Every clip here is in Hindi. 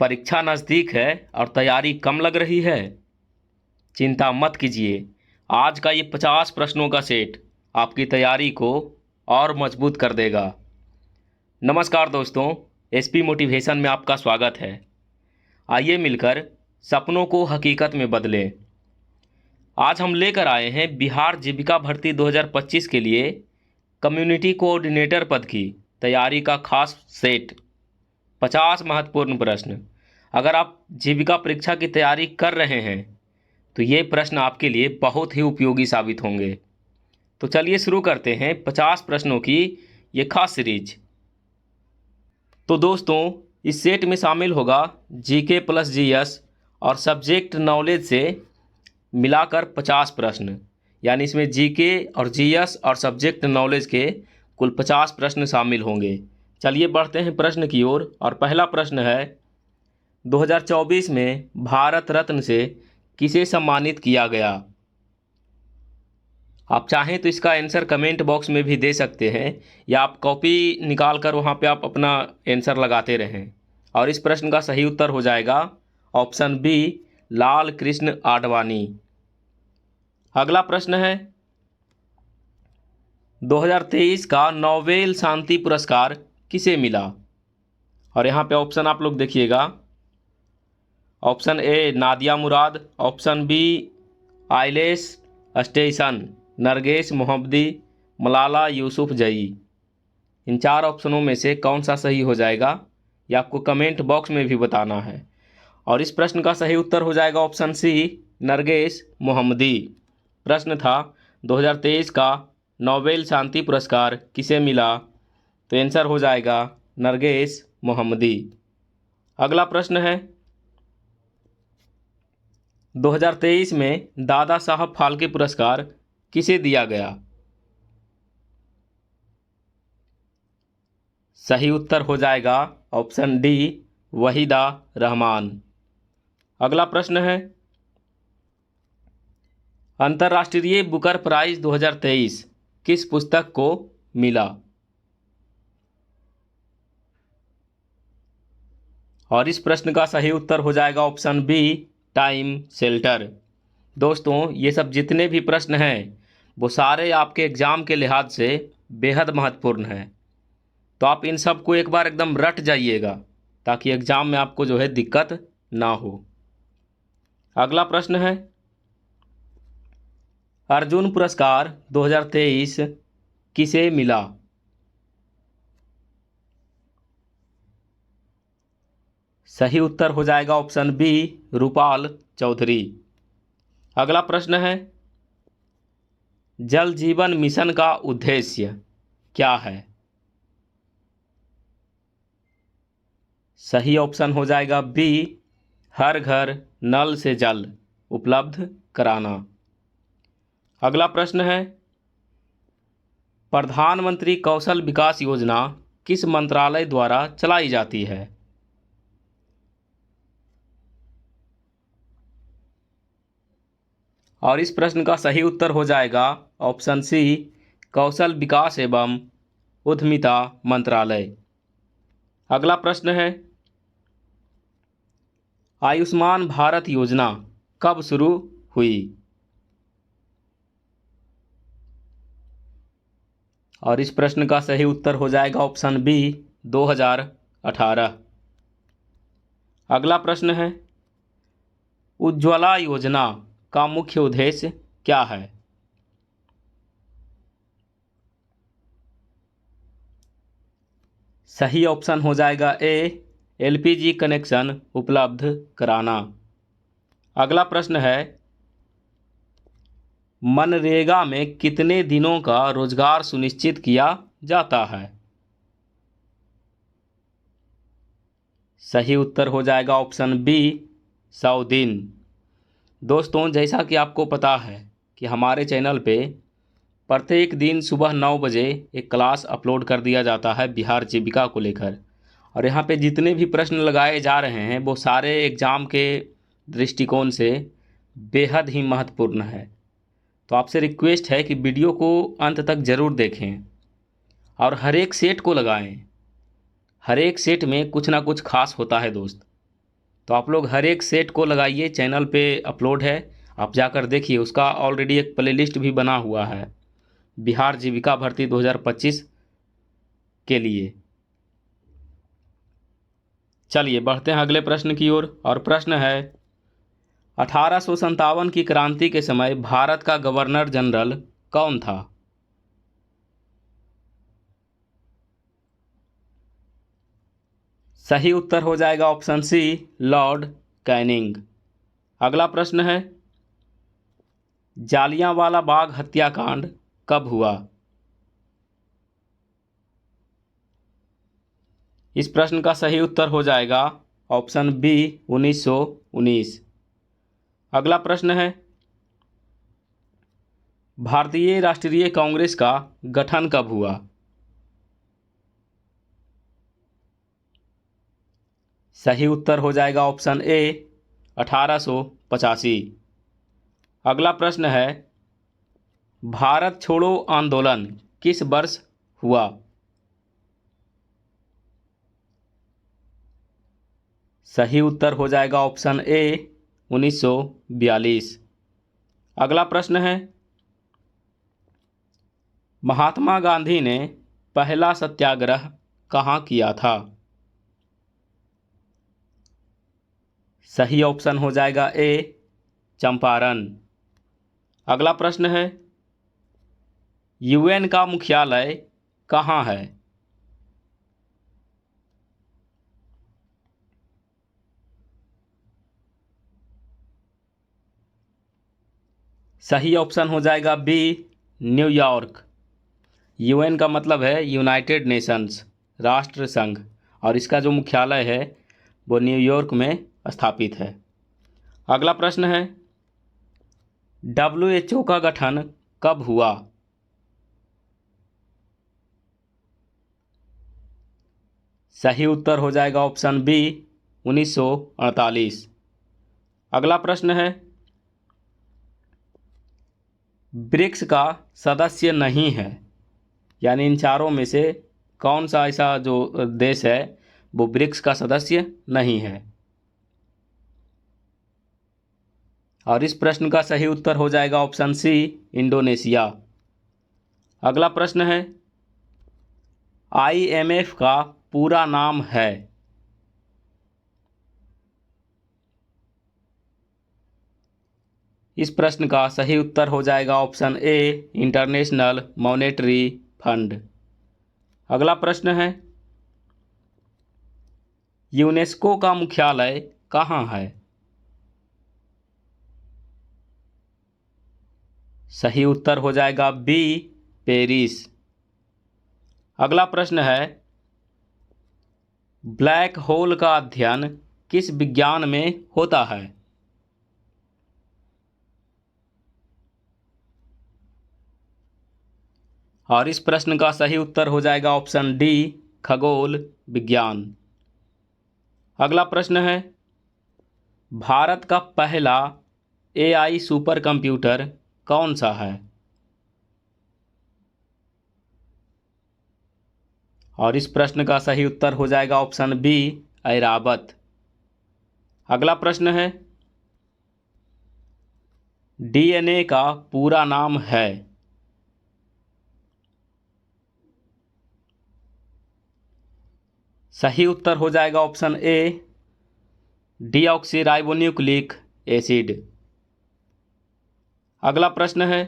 परीक्षा नज़दीक है और तैयारी कम लग रही है? चिंता मत कीजिए। आज का ये 50 प्रश्नों का सेट आपकी तैयारी को और मजबूत कर देगा। नमस्कार दोस्तों, एसपी मोटिवेशन में आपका स्वागत है। आइए मिलकर सपनों को हकीकत में बदलें। आज हम लेकर आए हैं बिहार जीविका भर्ती 2025 के लिए कम्युनिटी कोऑर्डिनेटर पद की तैयारी का खास सेट। 50 महत्वपूर्ण प्रश्न। अगर आप जीविका परीक्षा की तैयारी कर रहे हैं तो ये प्रश्न आपके लिए बहुत ही उपयोगी साबित होंगे। तो चलिए शुरू करते हैं 50 प्रश्नों की ये खास सीरीज। तो दोस्तों, इस सेट में शामिल होगा जीके प्लस जीएस और सब्जेक्ट नॉलेज से मिलाकर 50 प्रश्न, यानी इसमें जीके और जीएस और सब्जेक्ट नॉलेज के कुल 50 प्रश्न शामिल होंगे। चलिए बढ़ते हैं प्रश्न की ओर। और पहला प्रश्न है, 2024 में भारत रत्न से किसे सम्मानित किया गया? आप चाहें तो इसका आंसर कमेंट बॉक्स में भी दे सकते हैं, या आप कॉपी निकाल कर वहाँ पे आप अपना आंसर लगाते रहें। और इस प्रश्न का सही उत्तर हो जाएगा ऑप्शन बी, लाल कृष्ण आडवाणी। अगला प्रश्न है, 2023 का नोबेल शांति पुरस्कार किसे मिला? और यहाँ पे ऑप्शन आप लोग देखिएगा। Option A Nadia Murad, option B आइलेस स्टेसन, नरगेस मोहम्मदी, मलाला यूसुफजई। इन 4 ऑप्शनों में से कौन सा सही हो जाएगा, ये आपको कमेंट बॉक्स में भी बताना है। और इस प्रश्न का सही उत्तर हो जाएगा ऑप्शन सी, नरगेस मोहम्मदी। प्रश्न था 2023 का नोबेल शांति पुरस्कार किसे मिला? तो आंसर हो जाएगा नरगेस मोहम्मदी। अगला प्रश्न है, 2023 में दादा साहब फाल्के पुरस्कार किसे दिया गया? सही उत्तर हो जाएगा ऑप्शन डी, वहीदा रहमान। अगला प्रश्न है, अंतर्राष्ट्रीय बुकर प्राइज 2023 किस पुस्तक को मिला? और इस प्रश्न का सही उत्तर हो जाएगा ऑप्शन बी, टाइम शेल्टर। दोस्तों, ये सब जितने भी प्रश्न हैं वो सारे आपके एग्ज़ाम के लिहाज से बेहद महत्वपूर्ण हैं। तो आप इन सब को एक बार एकदम रट जाइएगा ताकि एग्ज़ाम में आपको जो है दिक्कत ना हो। अगला प्रश्न है, अर्जुन पुरस्कार 2023 किसे मिला? सही उत्तर हो जाएगा ऑप्शन बी, रूपाल चौधरी। अगला प्रश्न है, जल जीवन मिशन का उद्देश्य क्या है? सही ऑप्शन हो जाएगा बी, हर घर नल से जल उपलब्ध कराना। अगला प्रश्न है, प्रधानमंत्री कौशल विकास योजना किस मंत्रालय द्वारा चलाई जाती है? और इस प्रश्न का सही उत्तर हो जाएगा ऑप्शन सी, कौशल विकास एवं उद्यमिता मंत्रालय। अगला प्रश्न है, आयुष्मान भारत योजना कब शुरू हुई? और इस प्रश्न का सही उत्तर हो जाएगा ऑप्शन बी, 2018। अगला प्रश्न है, उज्ज्वला योजना का मुख्य उद्देश्य क्या है? सही ऑप्शन हो जाएगा ए, एलपीजी कनेक्शन उपलब्ध कराना। अगला प्रश्न है, मनरेगा में कितने दिनों का रोजगार सुनिश्चित किया जाता है? सही उत्तर हो जाएगा ऑप्शन बी, 100 दिन। दोस्तों, जैसा कि आपको पता है कि हमारे चैनल पे प्रत्येक दिन सुबह 9 बजे एक क्लास अपलोड कर दिया जाता है बिहार जीविका को लेकर। और यहाँ पे जितने भी प्रश्न लगाए जा रहे हैं वो सारे एग्ज़ाम के दृष्टिकोण से बेहद ही महत्वपूर्ण है। तो आपसे रिक्वेस्ट है कि वीडियो को अंत तक ज़रूर देखें और हर एक सेट को लगाएं। हर एक सेट में कुछ ना कुछ खास होता है दोस्त। तो आप लोग हर एक सेट को लगाइए, चैनल पे अपलोड है, आप जाकर देखिए। उसका ऑलरेडी एक प्लेलिस्ट भी बना हुआ है बिहार जीविका भर्ती 2025 के लिए। चलिए बढ़ते हैं अगले प्रश्न की ओर। और प्रश्न है 1857 की क्रांति के समय भारत का गवर्नर जनरल कौन था? सही उत्तर हो जाएगा ऑप्शन सी, लॉर्ड कैनिंग। अगला प्रश्न है जालियांवाला बाग हत्याकांड कब हुआ? इस प्रश्न का सही उत्तर हो जाएगा ऑप्शन बी, 1919। अगला प्रश्न है भारतीय राष्ट्रीय कांग्रेस का गठन कब हुआ? सही उत्तर हो जाएगा ऑप्शन ए, 1885। अगला प्रश्न है भारत छोड़ो आंदोलन किस वर्ष हुआ? सही उत्तर हो जाएगा ऑप्शन ए, 1942। अगला प्रश्न है महात्मा गांधी ने पहला सत्याग्रह कहाँ किया था? सही ऑप्शन हो जाएगा ए, चंपारण। अगला प्रश्न है यूएन का मुख्यालय कहाँ है? सही ऑप्शन हो जाएगा बी, न्यूयॉर्क। यूएन का मतलब है यूनाइटेड नेशंस, राष्ट्र संघ, और इसका जो मुख्यालय है वो न्यूयॉर्क में स्थापित है। अगला प्रश्न है WHO का गठन कब हुआ? सही उत्तर हो जाएगा ऑप्शन बी, 1948। अगला प्रश्न है ब्रिक्स का सदस्य नहीं है, यानी इन चारों में से कौन सा ऐसा जो देश है वो ब्रिक्स का सदस्य नहीं है? और इस प्रश्न का सही उत्तर हो जाएगा ऑप्शन सी, इंडोनेशिया। अगला प्रश्न है IMF का पूरा नाम है? इस प्रश्न का सही उत्तर हो जाएगा option A, international monetary fund. अगला प्रश्न है यूनेस्को का मुख्यालय कहाँ है? सही उत्तर हो जाएगा बी, पेरिस। अगला प्रश्न है ब्लैक होल का अध्ययन किस विज्ञान में होता है? और इस प्रश्न का सही उत्तर हो जाएगा ऑप्शन डी, खगोल विज्ञान। अगला प्रश्न है भारत का पहला AI सुपर कंप्यूटर कौन सा है? और इस प्रश्न का सही उत्तर हो जाएगा ऑप्शन बी, ऐरावत। अगला प्रश्न है DNA का पूरा नाम है? सही उत्तर हो जाएगा ऑप्शन ए, डीऑक्सीराइबोन्यूक्लिक एसिड। अगला प्रश्न है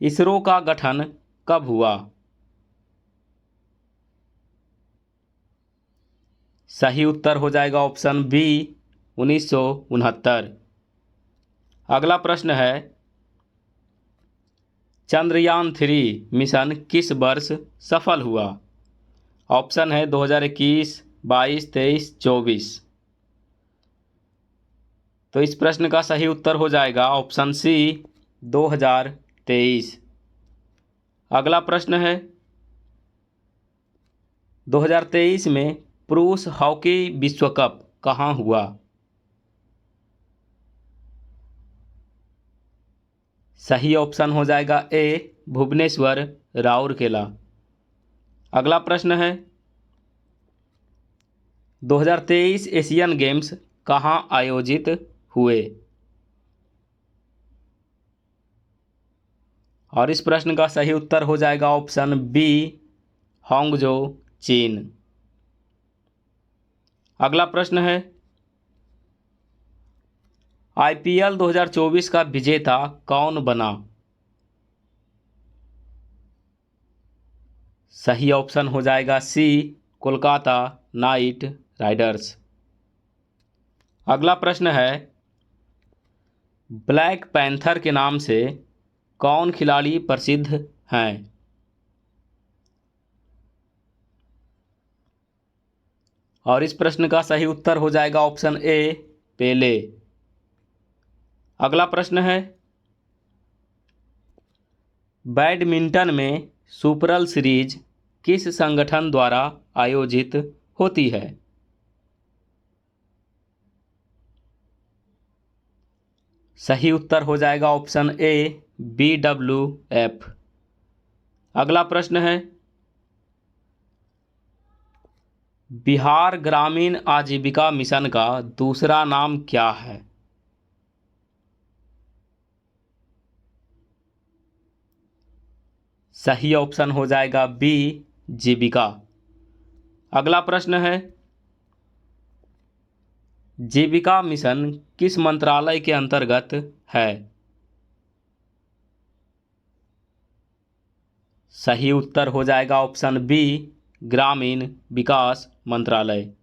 इसरो का गठन कब हुआ? सही उत्तर हो जाएगा ऑप्शन बी, 1969। अगला प्रश्न है चंद्रयान 3 मिशन किस वर्ष सफल हुआ? ऑप्शन है 2021, 22, 23, 24। तो इस प्रश्न का सही उत्तर हो जाएगा ऑप्शन सी, 2023। अगला प्रश्न है 2023 में पुरुष हॉकी विश्व कप कहाँ हुआ? सही ऑप्शन हो जाएगा ए, भुवनेश्वर, राउरकेला। अगला प्रश्न है 2023 एशियन गेम्स कहाँ आयोजित हुए? और इस प्रश्न का सही उत्तर हो जाएगा ऑप्शन बी, हांगझो, चीन। अगला प्रश्न है, आईपीएल 2024 का विजेता कौन बना? सही ऑप्शन हो जाएगा सी, कोलकाता नाइट राइडर्स। अगला प्रश्न है, ब्लैक पैंथर के नाम से कौन खिलाड़ी प्रसिद्ध हैं? और इस प्रश्न का सही उत्तर हो जाएगा ऑप्शन ए, पेले। अगला प्रश्न है, बैडमिंटन में सुपरल सीरीज किस संगठन द्वारा आयोजित होती है? सही उत्तर हो जाएगा ऑप्शन ए, BWF। अगला प्रश्न है, बिहार ग्रामीण आजीविका मिशन का दूसरा नाम क्या है? सही ऑप्शन हो जाएगा बी, जीविका। अगला प्रश्न है, जीविका मिशन किस मंत्रालय के अंतर्गत है? सही उत्तर हो जाएगा ऑप्शन बी, ग्रामीण विकास मंत्रालय।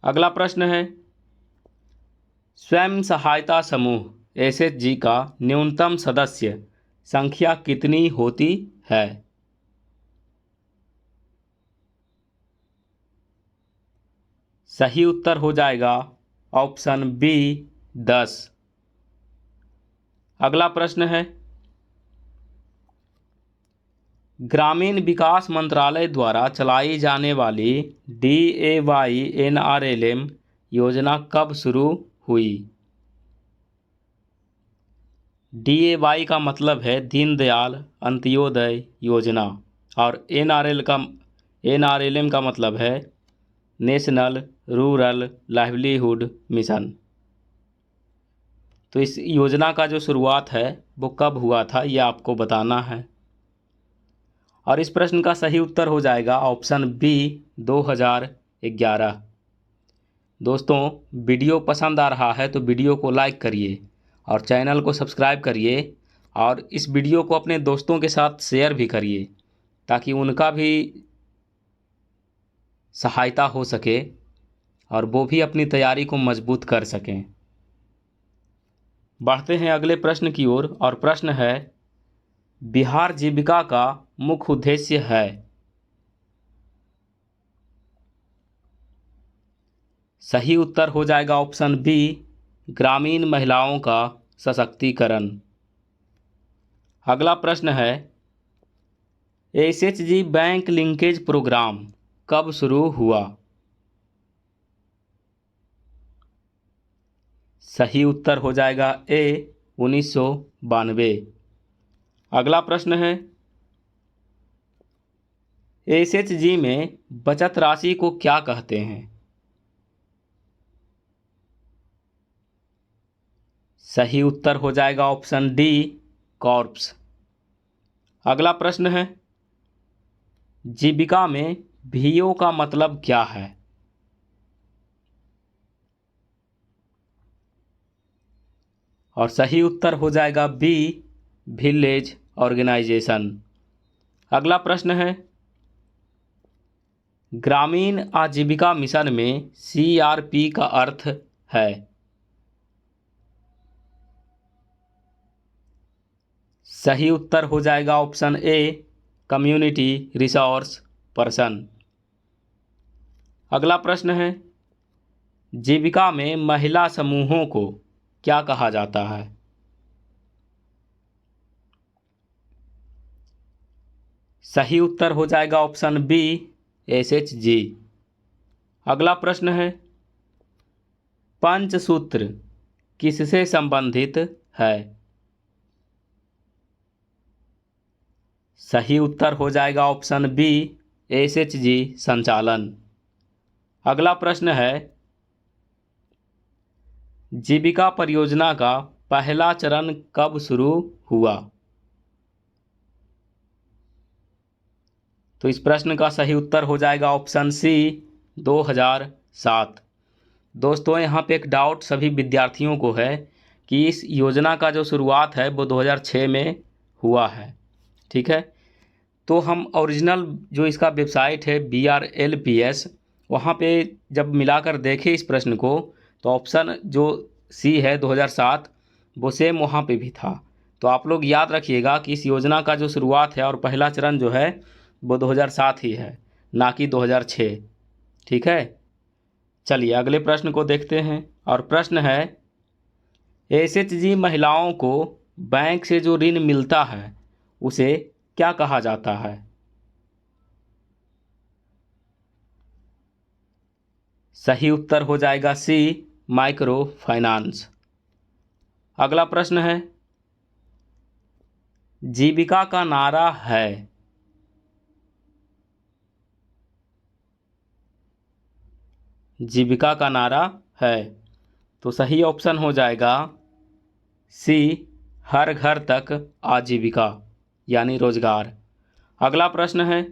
अगला प्रश्न है, स्वयं सहायता समूह एसएचजी का न्यूनतम सदस्य संख्या कितनी होती है? सही उत्तर हो जाएगा ऑप्शन बी, 10। अगला प्रश्न है, ग्रामीण विकास मंत्रालय द्वारा चलाई जाने वाली DAY-NRLM योजना कब शुरू हुई? DAY का मतलब है दीनदयाल अंत्योदय योजना, और NRLM का मतलब है नेशनल रूरल लाइवलीहुड मिशन। तो इस योजना का जो शुरुआत है वो कब हुआ था, ये आपको बताना है। और इस प्रश्न का सही उत्तर हो जाएगा ऑप्शन बी, 2011। दोस्तों, वीडियो पसंद आ रहा है तो वीडियो को लाइक करिए और चैनल को सब्सक्राइब करिए, और इस वीडियो को अपने दोस्तों के साथ शेयर भी करिए ताकि उनका भी सहायता हो सके और वो भी अपनी तैयारी को मजबूत कर सकें। बढ़ते हैं अगले प्रश्न की ओर, और प्रश्न है, बिहार जीविका का मुख्य उद्देश्य है? सही उत्तर हो जाएगा ऑप्शन बी, ग्रामीण महिलाओं का सशक्तिकरण। अगला प्रश्न है, एसएचजी बैंक लिंकेज प्रोग्राम कब शुरू हुआ? सही उत्तर हो जाएगा ए, 1992। अगला प्रश्न है, एसएचजी में बचत राशि को क्या कहते हैं? सही उत्तर हो जाएगा ऑप्शन डी, कॉर्प्स। अगला प्रश्न है, जीविका में VO का मतलब क्या है? और सही उत्तर हो जाएगा बी, विलेज ऑर्गेनाइजेशन। अगला प्रश्न है, ग्रामीण आजीविका मिशन में CRP का अर्थ है? सही उत्तर हो जाएगा option A, community resource person. अगला प्रश्न है, जीविका में महिला समूहों को क्या कहा जाता है? सही उत्तर हो जाएगा ऑप्शन बी, SHG। अगला प्रश्न है, पंचसूत्र किससे संबंधित है? सही उत्तर हो जाएगा ऑप्शन बी, SHG संचालन। अगला प्रश्न है, जीविका परियोजना का पहला चरण कब शुरू हुआ? तो इस प्रश्न का सही उत्तर हो जाएगा ऑप्शन सी 2007। दोस्तों यहाँ पे एक डाउट सभी विद्यार्थियों को है कि इस योजना का जो शुरुआत है वो 2006 में हुआ है। ठीक है, तो हम ओरिजिनल जो इसका वेबसाइट है BRLPS, वहाँ पे जब मिलाकर देखें इस प्रश्न को तो ऑप्शन जो सी है 2007 वो सेम वहाँ पे भी था। तो आप लोग याद रखिएगा कि इस योजना का जो शुरुआत है और पहला चरण जो है वो 2007 ही है, ना कि 2006। ठीक है, चलिए अगले प्रश्न को देखते हैं। और प्रश्न है, SHG महिलाओं को बैंक से जो ऋण मिलता है उसे क्या कहा जाता है? सही उत्तर हो जाएगा सी माइक्रो फाइनेंस। अगला प्रश्न है, जीविका का नारा है। जीविका का नारा है, तो सही ऑप्शन हो जाएगा सी हर घर तक आजीविका यानी रोजगार। अगला प्रश्न है,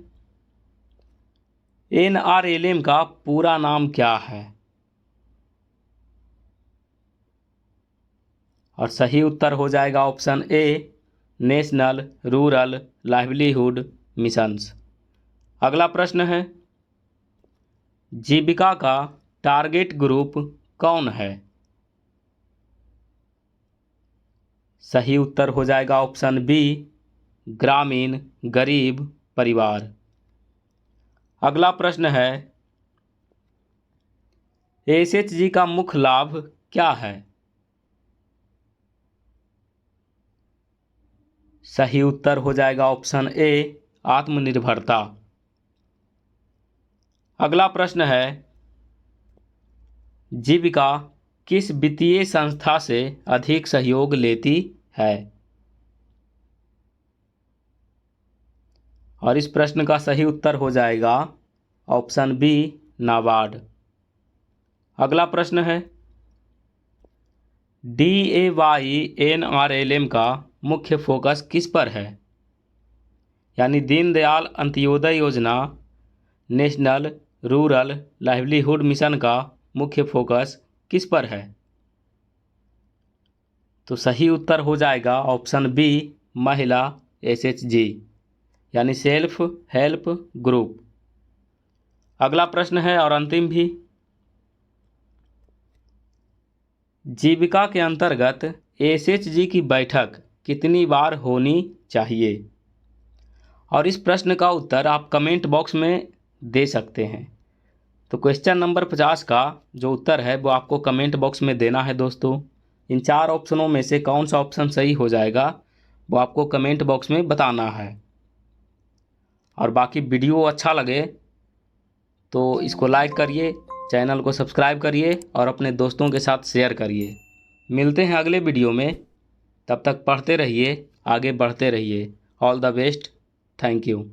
NRLM का पूरा नाम क्या है? और सही उत्तर हो जाएगा option A national rural livelihood missions. अगला प्रश्न है, जीविका का टारगेट ग्रुप कौन है? सही उत्तर हो जाएगा ऑप्शन बी ग्रामीण गरीब परिवार। अगला प्रश्न है, SHG का मुख्य लाभ क्या है? सही उत्तर हो जाएगा ऑप्शन ए आत्मनिर्भरता। अगला प्रश्न है, जीविका किस वित्तीय संस्था से अधिक सहयोग लेती है? और इस प्रश्न का सही उत्तर हो जाएगा ऑप्शन बी नाबार्ड। अगला प्रश्न है, DAY/NRLM का मुख्य फोकस किस पर है? यानी दीनदयाल अंत्योदय योजना नेशनल रूरल लाइवलीहुड मिशन का मुख्य फोकस किस पर है? तो सही उत्तर हो जाएगा ऑप्शन बी महिला SHG यानी सेल्फ हेल्प ग्रुप। अगला प्रश्न है और अंतिम भी, जीविका के अंतर्गत SHG की बैठक कितनी बार होनी चाहिए? और इस प्रश्न का उत्तर आप कमेंट बॉक्स में दे सकते हैं। तो क्वेश्चन नंबर 50 का जो उत्तर है वो आपको कमेंट बॉक्स में देना है दोस्तों। इन 4 ऑप्शनों में से कौन सा ऑप्शन सही हो जाएगा वो आपको कमेंट बॉक्स में बताना है। और बाकी वीडियो अच्छा लगे तो इसको लाइक करिए, चैनल को सब्सक्राइब करिए और अपने दोस्तों के साथ शेयर करिए। मिलते हैं अगले वीडियो में, तब तक पढ़ते रहिए, आगे बढ़ते रहिए। All the best, thank you.